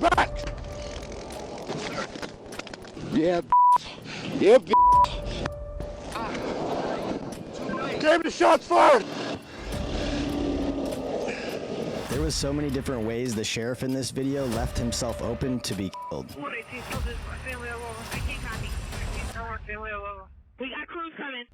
back! Yeah, yeah, Damn, the shots fired! There was so many different ways the sheriff in this video left himself open to be killed. 118, so this is my family alone. I can't copy. I can't work family alone. We got crews coming.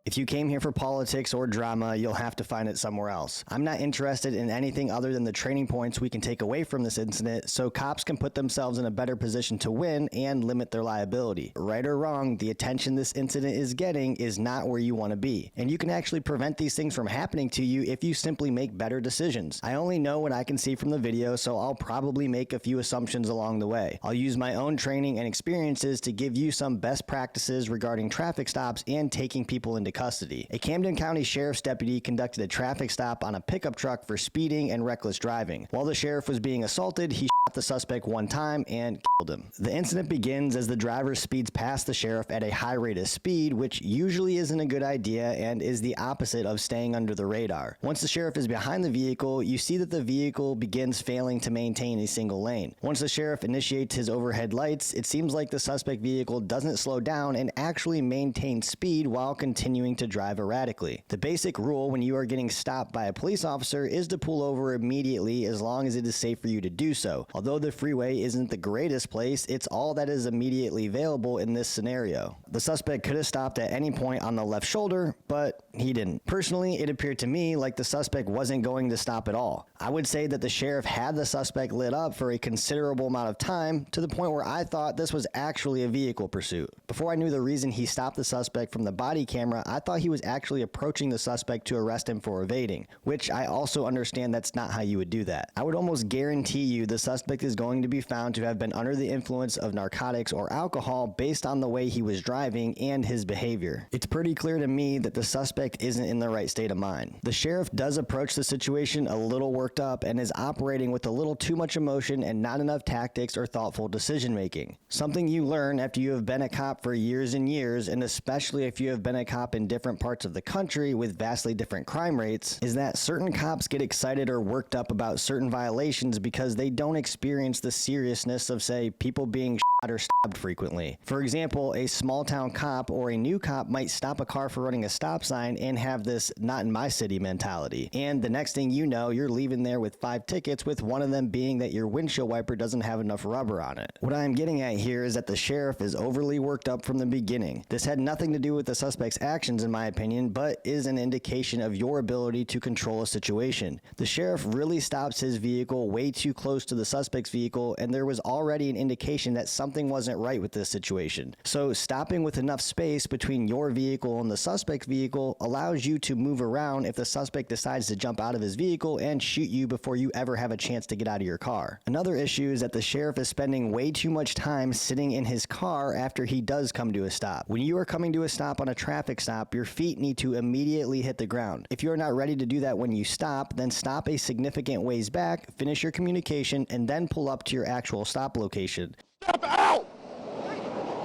If you came here for politics or drama, you'll have to find it somewhere else. I'm not interested in anything other than the training points we can take away from this incident so cops can put themselves in a better position to win and limit their liability. Right or wrong, the attention this incident is getting is not where you want to be. And you can actually prevent these things from happening to you if you simply make better decisions. I only know what I can see from the video, so I'll probably make a few assumptions along the way. I'll use my own training and experiences to give you some best practices regarding traffic stops and taking people into custody. A Camden County Sheriff's deputy conducted a traffic stop on a pickup truck for speeding and reckless driving. While the sheriff was being assaulted, he shot the suspect one time and killed him. The incident begins as the driver speeds past the sheriff at a high rate of speed, which usually isn't a good idea and is the opposite of staying under the radar. Once the sheriff is behind the vehicle, you see that the vehicle begins failing to maintain a single lane. Once the sheriff initiates his overhead lights, it seems like the suspect vehicle doesn't slow down and actually maintains speed while continuing to drive erratically. The basic rule when you are getting stopped by a police officer is to pull over immediately as long as it is safe for you to do so. Although the freeway isn't the greatest place, it's all that is immediately available in this scenario. The suspect could have stopped at any point on the left shoulder, but he didn't. Personally, it appeared to me like the suspect wasn't going to stop at all. I would say that the sheriff had the suspect lit up for a considerable amount of time, to the point where I thought this was actually a vehicle pursuit. Before I knew the reason he stopped the suspect from the body camera, I thought he was actually approaching the suspect to arrest him for evading, which I also understand that's not how you would do that. I would almost guarantee you the suspect is going to be found to have been under the influence of narcotics or alcohol based on the way he was driving and his behavior. It's pretty clear to me that the suspect isn't in the right state of mind. The sheriff does approach the situation a little worked up and is operating with a little too much emotion and not enough tactics or thoughtful decision making. Something you learn after you have been a cop for years and years, and especially if you have been a cop in different parts of the country with vastly different crime rates, is that certain cops get excited or worked up about certain violations because they don't experience the seriousness of, say, people being shot or stabbed frequently. For example, a small town cop or a new cop might stop a car for running a stop sign and have this "not in my city" mentality. And the next thing you know, you're leaving there with 5 tickets, with one of them being that your windshield wiper doesn't have enough rubber on it. What I am getting at here is that the sheriff is overly worked up from the beginning. This had nothing to do with the suspect's actions, in my opinion, but is an indication of your ability to control a situation. The sheriff really stops his vehicle way too close to the suspect's vehicle, and there was already an indication that something wasn't right with this situation. So stopping with enough space between your vehicle and the suspect's vehicle allows you to move around if the suspect decides to jump out of his vehicle and shoot you before you ever have a chance to get out of your car. Another issue is that the sheriff is spending way too much time sitting in his car after he does come to a stop. When you are coming to a stop on a traffic stop, your feet need to immediately hit the ground. If you are not ready to do that when you stop, then stop a significant ways back, finish your communication, and then pull up to your actual stop location. Step out!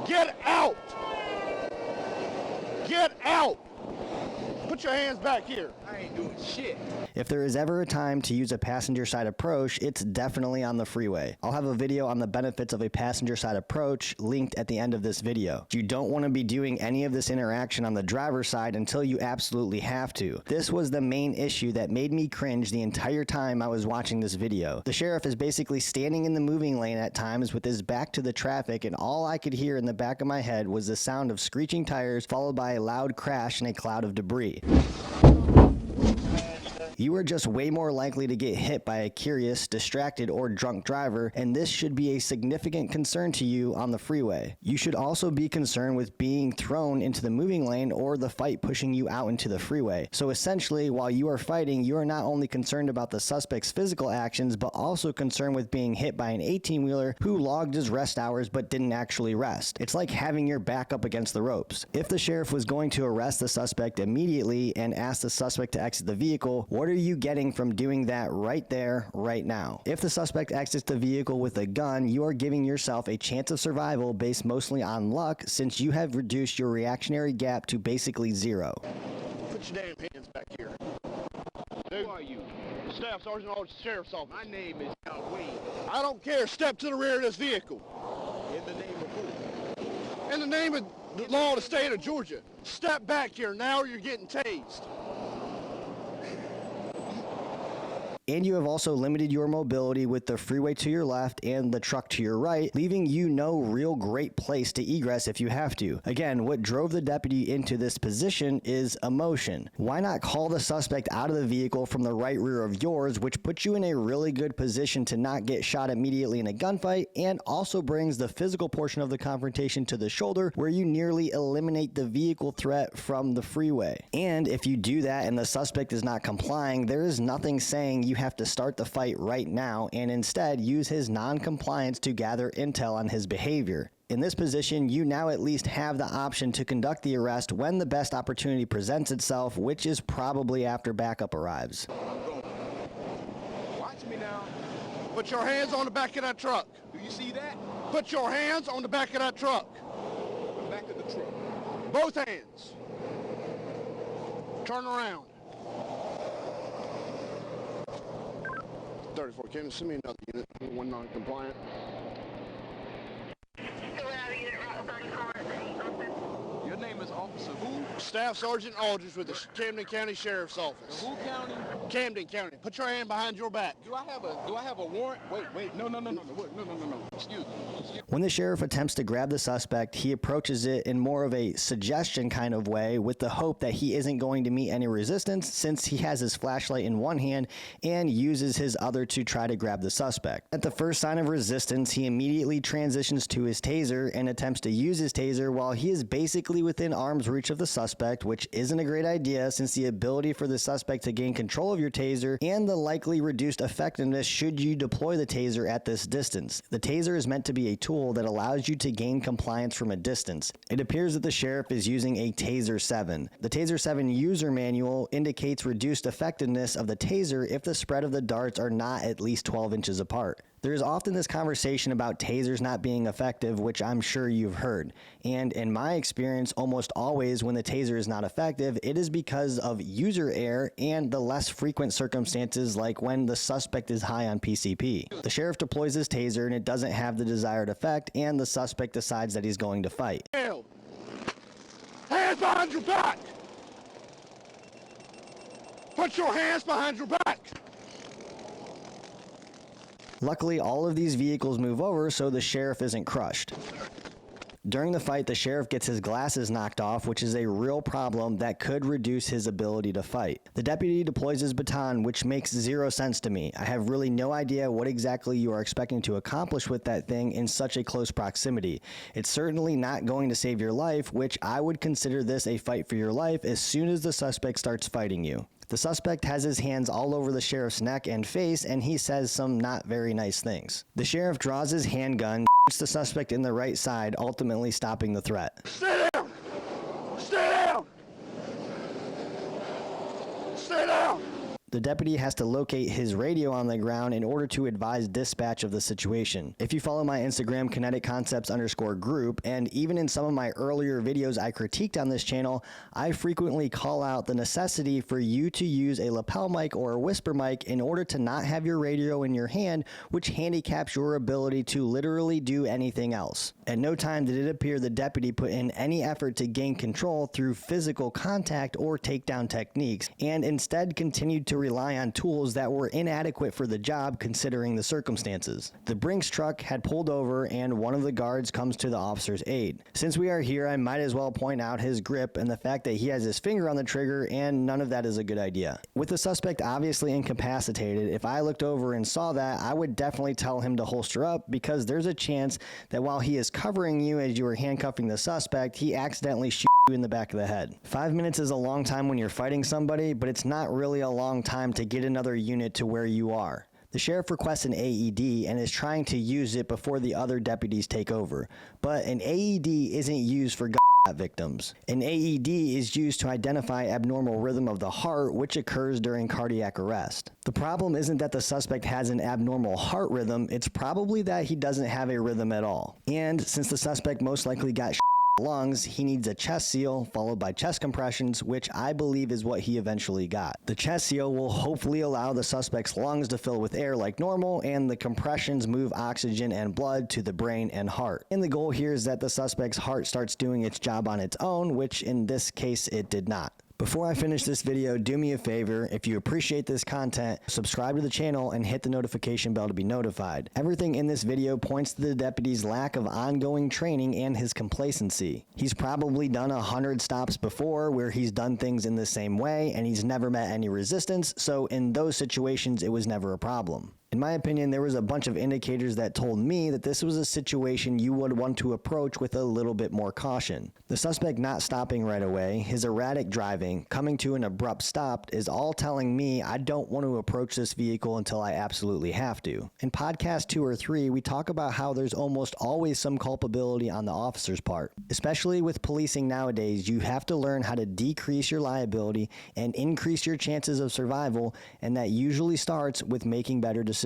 Get out! Get out! Put your hands back here. I ain't doing shit. If there is ever a time to use a passenger side approach, it's definitely on the freeway. I'll have a video on the benefits of a passenger side approach linked at the end of this video. You don't want to be doing any of this interaction on the driver's side until you absolutely have to. This was the main issue that made me cringe the entire time I was watching this video. The sheriff is basically standing in the moving lane at times with his back to the traffic, and all I could hear in the back of my head was the sound of screeching tires followed by a loud crash and a cloud of debris. You are just way more likely to get hit by a curious, distracted, or drunk driver, and this should be a significant concern to you on the freeway. You should also be concerned with being thrown into the moving lane or the fight pushing you out into the freeway. So essentially, while you are fighting, you are not only concerned about the suspect's physical actions, but also concerned with being hit by an 18-wheeler who logged his rest hours but didn't actually rest. It's like having your back up against the ropes. If the sheriff was going to arrest the suspect immediately and ask the suspect to exit the vehicle, what are you getting from doing that right there, right now? If the suspect exits the vehicle with a gun, you are giving yourself a chance of survival based mostly on luck, since you have reduced your reactionary gap to basically zero. Put your damn hands back here. dude. Who are you? Staff Sergeant of the Sheriff's Office. My name is John Wade. I don't care. Step to the rear of this vehicle. In the name of who? In the name of the law of the state of Georgia. Step back here now or you're getting tased. And you have also limited your mobility with the freeway to your left and the truck to your right, leaving you no real great place to egress if you have to. Again, what drove the deputy into this position is emotion. Why not call the suspect out of the vehicle from the right rear of yours, which puts you in a really good position to not get shot immediately in a gunfight, and also brings the physical portion of the confrontation to the shoulder, where you nearly eliminate the vehicle threat from the freeway. And if you do that and the suspect is not complying, there is nothing saying you have to start the fight right now and instead use his non-compliance to gather intel on his behavior. In this position, you now at least have the option to conduct the arrest when the best opportunity presents itself, which is probably after backup arrives. Watch me now. Put your hands on the back of that truck. Do you see that? Put your hands on the back of that truck. The back of the truck. Both hands. Turn around. 34, Camden, send me another unit. One non-compliant. Your name is Officer who? Staff Sergeant Aldridge with the Camden County Sheriff's Office. Who county? Camden County. Put your hand behind your back. Do I have a warrant? Wait. No. Excuse me. When the sheriff attempts to grab the suspect, he approaches it in more of a suggestion kind of way with the hope that he isn't going to meet any resistance since he has his flashlight in one hand and uses his other to try to grab the suspect. At the first sign of resistance, he immediately transitions to his taser and attempts to use his taser while he is basically within arm's reach of the suspect, which isn't a great idea since the ability for the suspect to gain control of your taser and the likely reduced effectiveness should you deploy the taser at this distance. The taser is meant to be a tool that allows you to gain compliance from a distance. It appears that the sheriff is using a Taser 7. The Taser 7 user manual indicates reduced effectiveness of the taser if the spread of the darts are not at least 12 inches apart. There is often this conversation about tasers not being effective, which I'm sure you've heard. And in my experience, almost always when the taser is not effective, it is because of user error and the less frequent circumstances like when the suspect is high on PCP. The sheriff deploys his taser and it doesn't have the desired effect, and the suspect decides that he's going to fight. Hands behind your back. Put your hands behind your back. Luckily, all of these vehicles move over so the sheriff isn't crushed. During the fight, the sheriff gets his glasses knocked off, which is a real problem that could reduce his ability to fight. The deputy deploys his baton, which makes zero sense to me. I have really no idea what exactly you are expecting to accomplish with that thing in such a close proximity. It's certainly not going to save your life, which I would consider this a fight for your life as soon as the suspect starts fighting you. The suspect has his hands all over the sheriff's neck and face, and he says some not very nice things. The sheriff draws his handgun, shoots the suspect in the right side, ultimately stopping the threat. Stay down! Stay down! Stay down! The deputy has to locate his radio on the ground in order to advise dispatch of the situation. If you follow my Instagram, kineticconcepts_group, and even in some of my earlier videos I critiqued on this channel, I frequently call out the necessity for you to use a lapel mic or a whisper mic in order to not have your radio in your hand, which handicaps your ability to literally do anything else. At no time did it appear the deputy put in any effort to gain control through physical contact or takedown techniques, and instead continued to rely on tools that were inadequate for the job considering the circumstances. The Brinks truck had pulled over and one of the guards comes to the officer's aid. Since we are here, I might as well point out his grip and the fact that he has his finger on the trigger, and none of that is a good idea. With the suspect obviously incapacitated, if I looked over and saw that, I would definitely tell him to holster up, because there's a chance that while he is covering you as you are handcuffing the suspect, he accidentally shoots you in the back of the head. 5 minutes is a long time when you're fighting somebody, but it's not really a long time to get another unit to where you are. The sheriff requests an AED and is trying to use it before the other deputies take over, but an AED isn't used for victims. An AED is used to identify abnormal rhythm of the heart, which occurs during cardiac arrest. The problem isn't that the suspect has an abnormal heart rhythm, it's probably that he doesn't have a rhythm at all. And since the suspect most likely got lungs, he needs a chest seal followed by chest compressions, which I believe is what he eventually got. The chest seal will hopefully allow the suspect's lungs to fill with air like normal, and the compressions move oxygen and blood to the brain and heart. And the goal here is that the suspect's heart starts doing its job on its own, which in this case it did not. Before I finish this video, do me a favor. If you appreciate this content, subscribe to the channel and hit the notification bell to be notified. Everything in this video points to the deputy's lack of ongoing training and his complacency. He's probably done 100 stops before where he's done things in the same way and he's never met any resistance, so in those situations it was never a problem. In my opinion, there was a bunch of indicators that told me that this was a situation you would want to approach with a little bit more caution. The suspect not stopping right away, his erratic driving, coming to an abrupt stop is all telling me I don't want to approach this vehicle until I absolutely have to. In podcast 2 or 3, we talk about how there's almost always some culpability on the officer's part. Especially with policing nowadays, you have to learn how to decrease your liability and increase your chances of survival, and that usually starts with making better decisions.